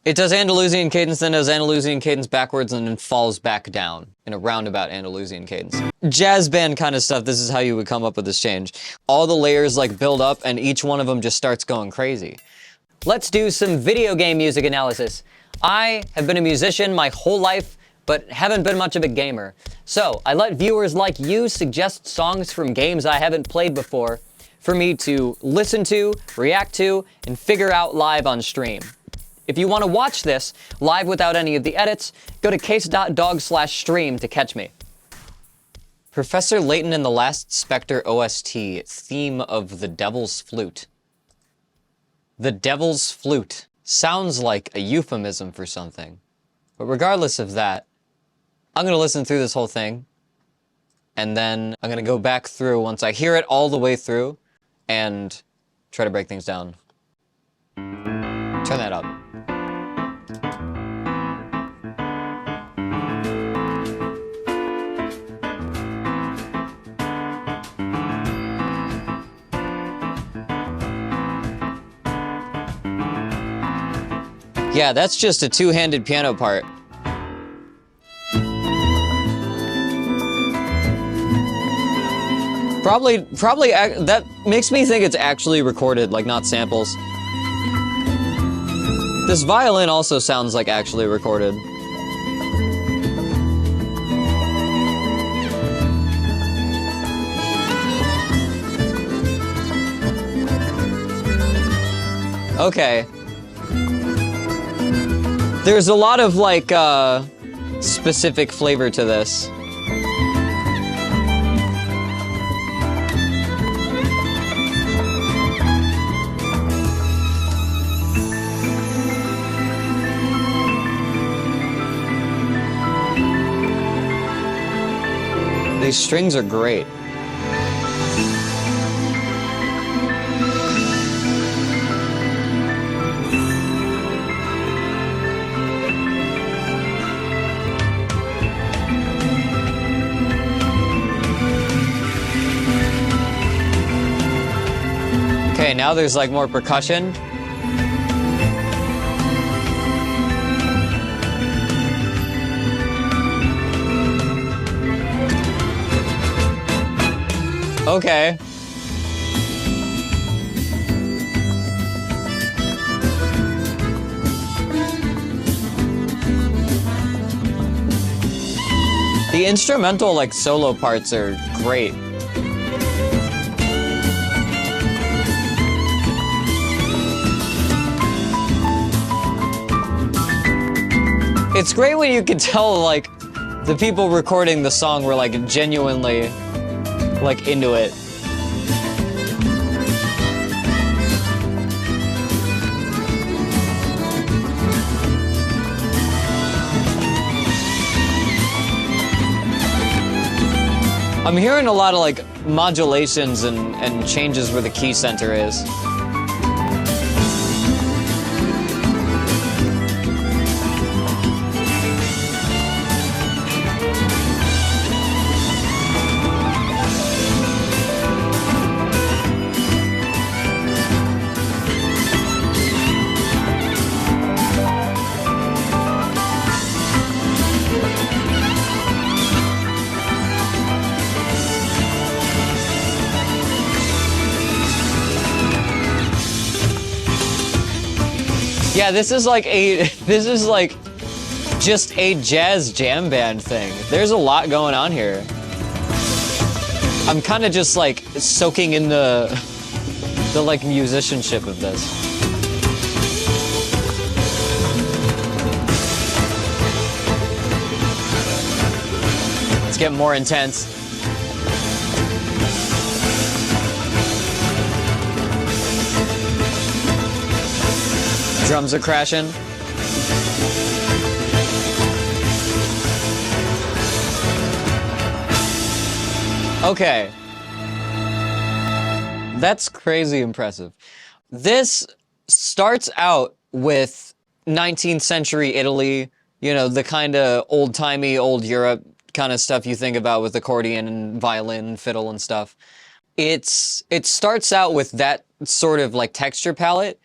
It does Andalusian cadence, then does Andalusian cadence backwards, and then falls back down in a roundabout Andalusian cadence. Jazz band kind of stuff, this is how you would come up with this change. All the layers like build up, and each one of them just starts going crazy. Let's do some video game music analysis. I have been a musician my whole life, but haven't been much of a gamer. So I let viewers like you suggest songs from games I haven't played before for me to listen to, react to, and figure out live on stream. If you want to watch this live without any of the edits, go to case.dog/stream to catch me. Professor Layton and the Last Specter OST, theme of the Devil's Flute. The Devil's Flute sounds like a euphemism for something. But regardless of that, I'm going to listen through this whole thing, and then I'm going to go back through once I hear it all the way through, and try to break things down. Turn that up. Yeah, that's just a two-handed piano part. Probably, that makes me think it's actually recorded, like not samples. This violin also sounds like actually recorded. Okay. There's a lot of, like, specific flavor to this. These strings are great. Okay, now there's like more percussion. Okay. The instrumental, like, solo parts are great. It's great when you can tell, like, the people recording the song were, like, genuinely, like, into it. I'm hearing a lot of, like, modulations and changes where the key center is. Yeah, this is like just a jazz jam band thing. There's a lot going on here. I'm kind of just like soaking in the like musicianship of this. Let's get more intense. Drums are crashing. Okay. That's crazy impressive. This starts out with 19th century Italy, you know, the kind of old-timey, old Europe kind of stuff you think about with accordion and violin and fiddle and stuff. It starts out with that sort of like texture palette,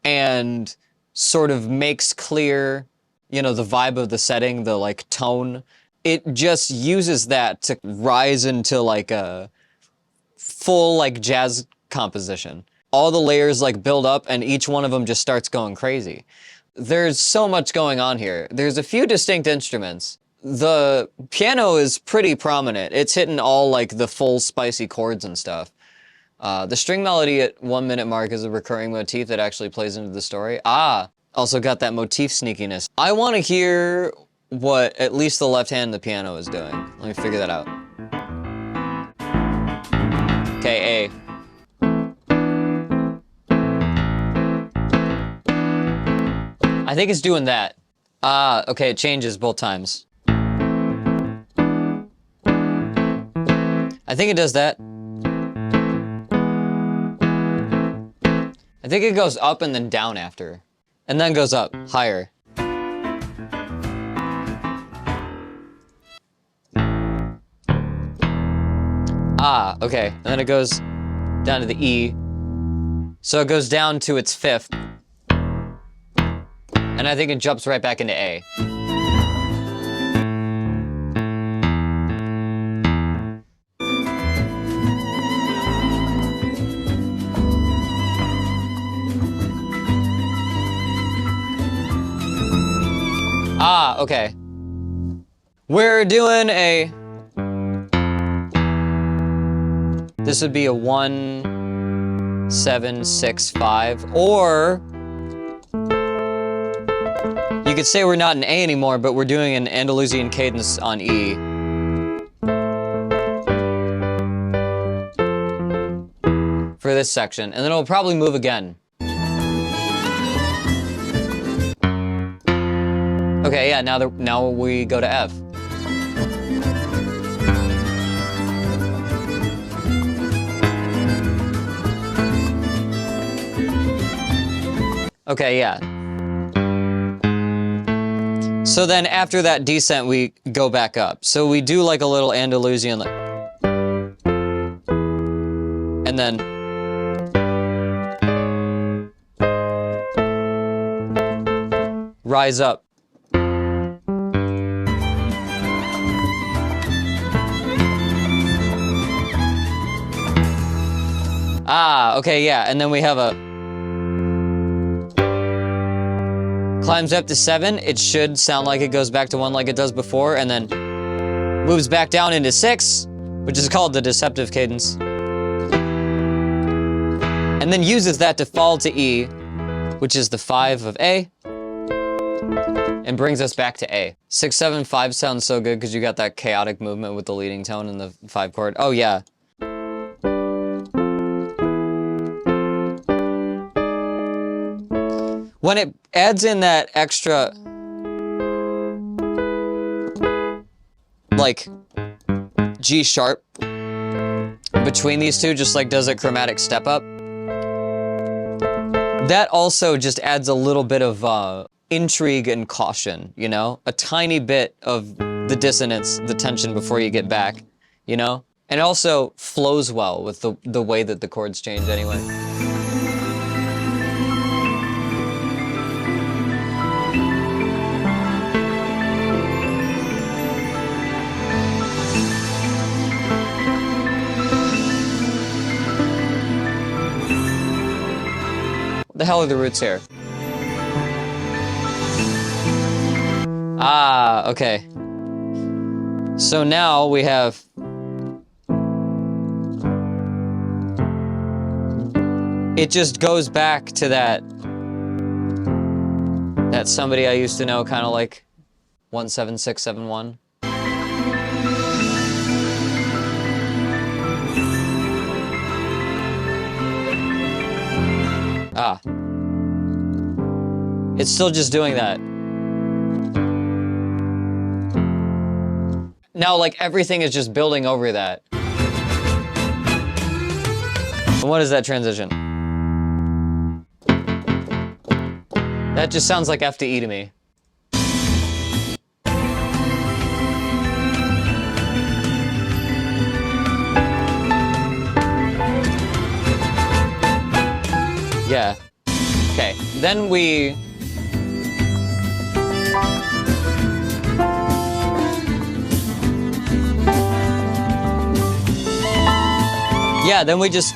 and sort of makes clear, you know, the vibe of the setting, the like tone. It just uses that to rise into like a full like jazz composition. All the layers like build up and each one of them just starts going crazy. There's so much going on here. There's a few distinct instruments. The piano is pretty prominent. It's hitting all like the full spicy chords and stuff. The string melody at 1 minute mark is a recurring motif that actually plays into the story. Also got that motif sneakiness. I want to hear what at least the left hand of the piano is doing. Let me figure that out. Okay, A. I think it's doing that. Okay, it changes both times. I think it does that. I think it goes up and then down after. And then goes up, higher. Okay. And then it goes down to the E. So it goes down to its fifth. And I think it jumps right back into A. Okay. We're doing a... This would be a 1, 7, 6, 5, or... You could say we're not in A anymore, but we're doing an Andalusian cadence on E. For this section, and then it'll probably move again. Okay, yeah, now we go to F. Okay, yeah. So then after that descent, we go back up. So we do like a little Andalusian, like, and then rise up. Okay, yeah, and then we have a climbs up to 7. It should sound like it goes back to 1 like it does before, and then moves back down into 6, which is called the deceptive cadence. And then uses that to fall to E, which is the 5 of A, and brings us back to A. 6, 7, 5 sounds so good because you got that chaotic movement with the leading tone and the 5 chord. Oh yeah. When it adds in that extra, like, G sharp between these two, just like does a chromatic step up, that also just adds a little bit of intrigue and caution, you know? A tiny bit of the dissonance, the tension before you get back, you know? And it also flows well with the way that the chords change anyway. The hell are the roots here? Okay. So now we have... It just goes back to that somebody I used to know, kind of like 17671. It's still just doing that. Now, like, everything is just building over that. And what is that transition? That just sounds like F to E to me. Yeah. Okay, then we Yeah, then we just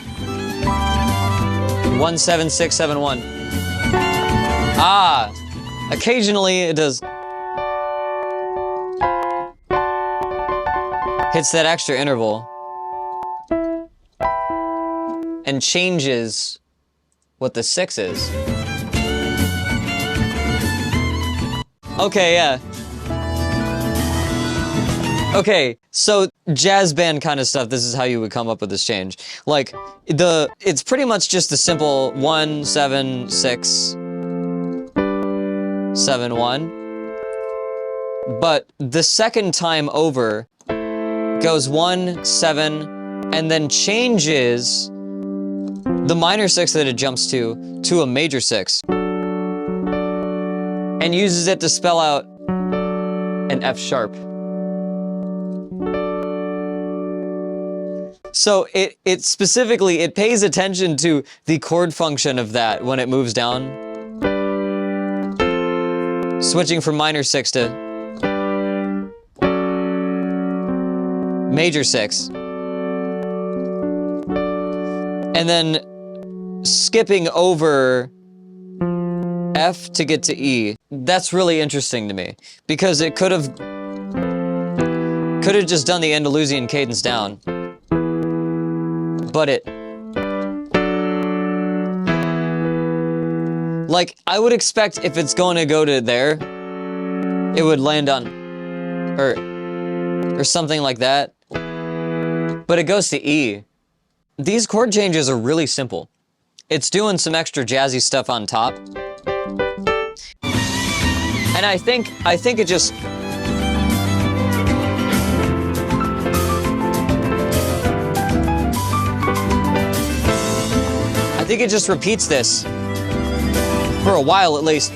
17671. Ah, occasionally it does. Hits that extra interval and changes what the 6 is. Okay, yeah. Okay, so jazz band kind of stuff, this is how you would come up with this change. Like, it's pretty much just a simple 1, 7, 6, 7, 1. But the second time over goes 1, 7, and then changes the minor 6 that it jumps to a major 6. And uses it to spell out an F sharp. So it specifically, it pays attention to the chord function of that when it moves down. Switching from minor 6 to major 6. And then skipping over F to get to E. That's really interesting to me, because it could have just done the Andalusian cadence down. But like, I would expect if it's going to go to there, it would land on, or something like that. But it goes to E. These chord changes are really simple. It's doing some extra jazzy stuff on top. And I think it just... I think it just repeats this for a while at least.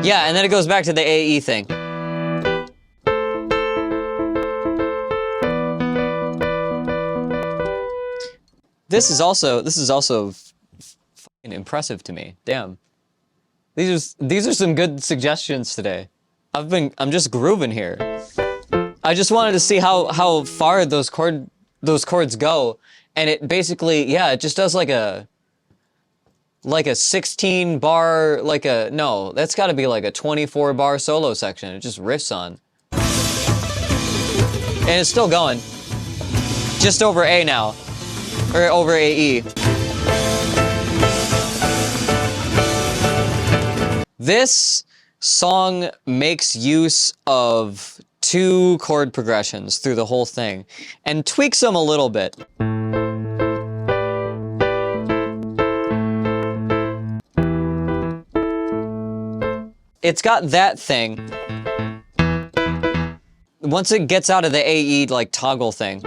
Yeah, and then it goes back to the AE thing. This is also fucking impressive to me. Damn. These are some good suggestions today. I'm just grooving here. I just wanted to see how far those chords go, and it basically, yeah, it just does like a 16 bar, no, that's gotta be like a 24 bar solo section. It just riffs on. And it's still going. Just over A now. Or over AE. This song makes use of 2 chord progressions through the whole thing, and tweaks them a little bit. It's got that thing. Once it gets out of the AE, like, toggle thing,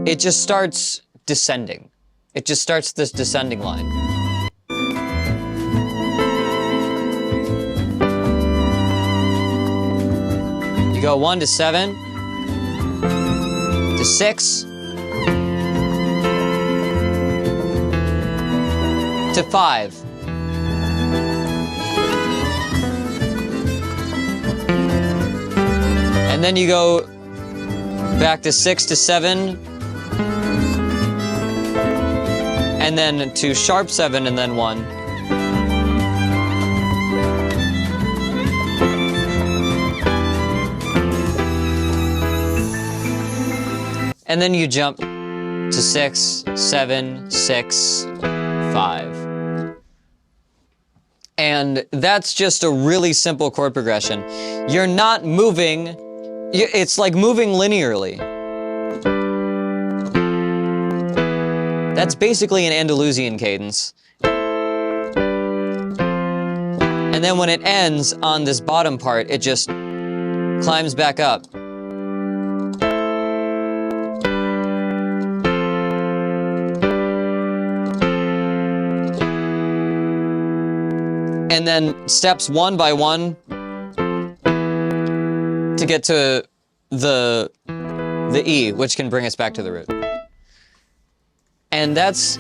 it just starts descending. It just starts this descending line. You go 1 to 7, to 6, to 5. And then you go back to 6 to 7, and then to sharp 7 and then 1. And then you jump to 6, 7, 6, 5. And that's just a really simple chord progression. You're not moving, it's like moving linearly. That's basically an Andalusian cadence. And then when it ends on this bottom part, it just climbs back up. and then steps one by one to get to the E, which can bring us back to the root. And that's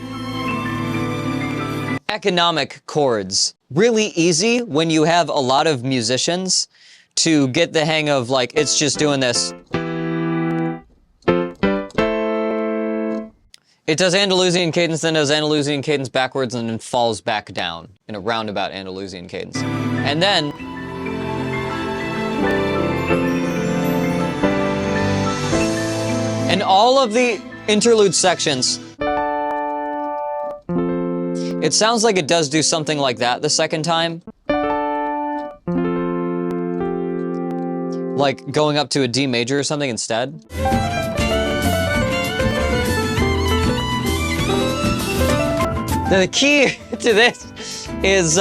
economic chords. Really easy when you have a lot of musicians to get the hang of, like, it's just doing this. It does Andalusian cadence, then does Andalusian cadence backwards, and then falls back down in a roundabout Andalusian cadence. And then in all of the interlude sections, it sounds like it does do something like that the second time. Like going up to a D major or something instead. The key to this is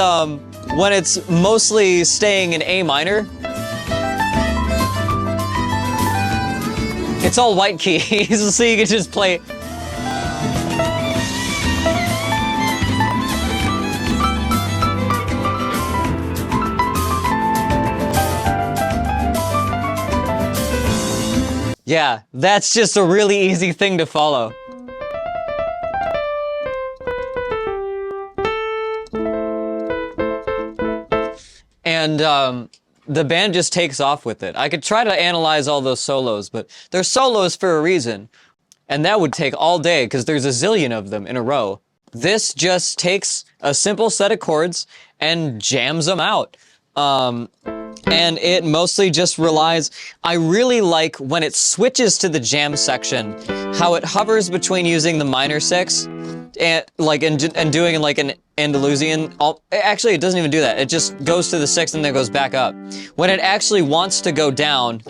when it's mostly staying in A minor. It's all white keys, so you can just play. Yeah, that's just a really easy thing to follow. And the band just takes off with it. I could try to analyze all those solos, but they're solos for a reason. And that would take all day, because there's a zillion of them in a row. This just takes a simple set of chords and jams them out. And it mostly just relies, I really like when it switches to the jam section, how it hovers between using the minor six and doing like an Andalusian. Actually, it doesn't even do that. It just goes to the sixth and then goes back up. When it actually wants to go down,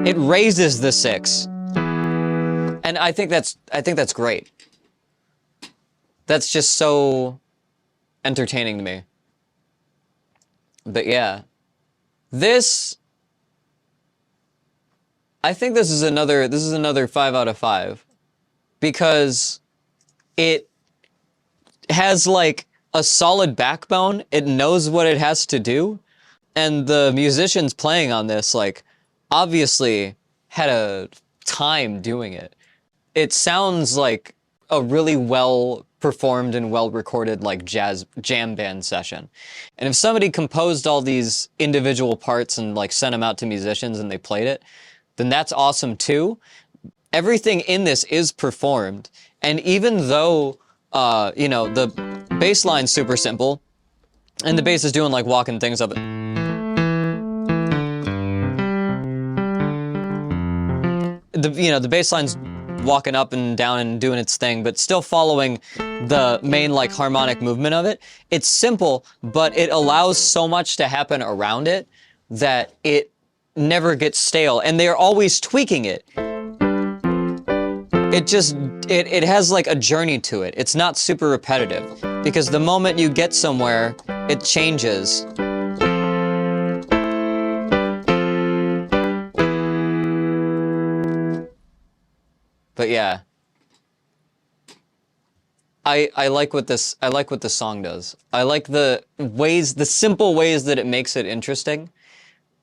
it raises the six. And I think that's great. That's just so entertaining to me. But yeah. I think this is another 5 out of 5, because it has like a solid backbone. It knows what it has to do, and the musicians playing on this, like, obviously had a time doing it. It sounds like a really well performed and well recorded like jam band session. And if somebody composed all these individual parts and like sent them out to musicians and they played it, then that's awesome too. Everything in this is performed, and even though you know, the bass line's super simple and the bass is doing like walking things up, the bass line's walking up and down and doing its thing, but still following the main like harmonic movement of it. It's simple, but it allows so much to happen around it that it never gets stale, and they're always tweaking it. It has like a journey to it. It's not super repetitive, because the moment you get somewhere, it changes. But yeah, I like what this song does. I like the simple ways that it makes it interesting,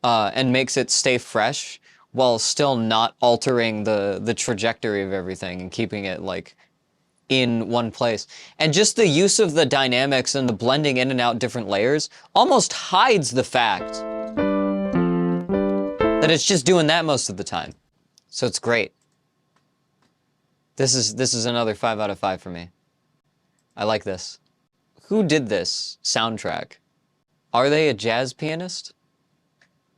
and makes it stay fresh while still not altering the trajectory of everything and keeping it like in one place. And just the use of the dynamics and the blending in and out different layers almost hides the fact that it's just doing that most of the time. So it's great. This is another 5 out of 5 for me. I like this. Who did this soundtrack? Are they a jazz pianist?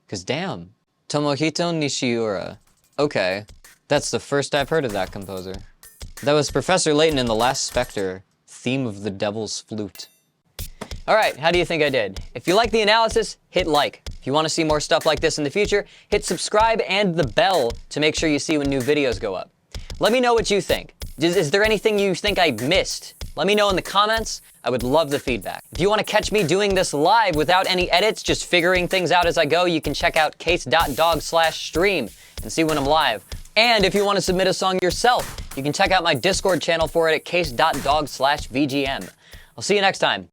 'Cause damn. Tomohito Nishiura. Okay. That's the first I've heard of that composer. That was Professor Layton in The Last Specter, theme of the Devil's Flute. All right, how do you think I did? If you like the analysis, hit like. If you want to see more stuff like this in the future, hit subscribe and the bell to make sure you see when new videos go up. Let me know what you think. Is there anything you think I missed? Let me know in the comments. I would love the feedback. If you want to catch me doing this live without any edits, just figuring things out as I go, you can check out case.dog/stream and see when I'm live. And if you want to submit a song yourself, you can check out my Discord channel for it at case.dog/VGM. I'll see you next time.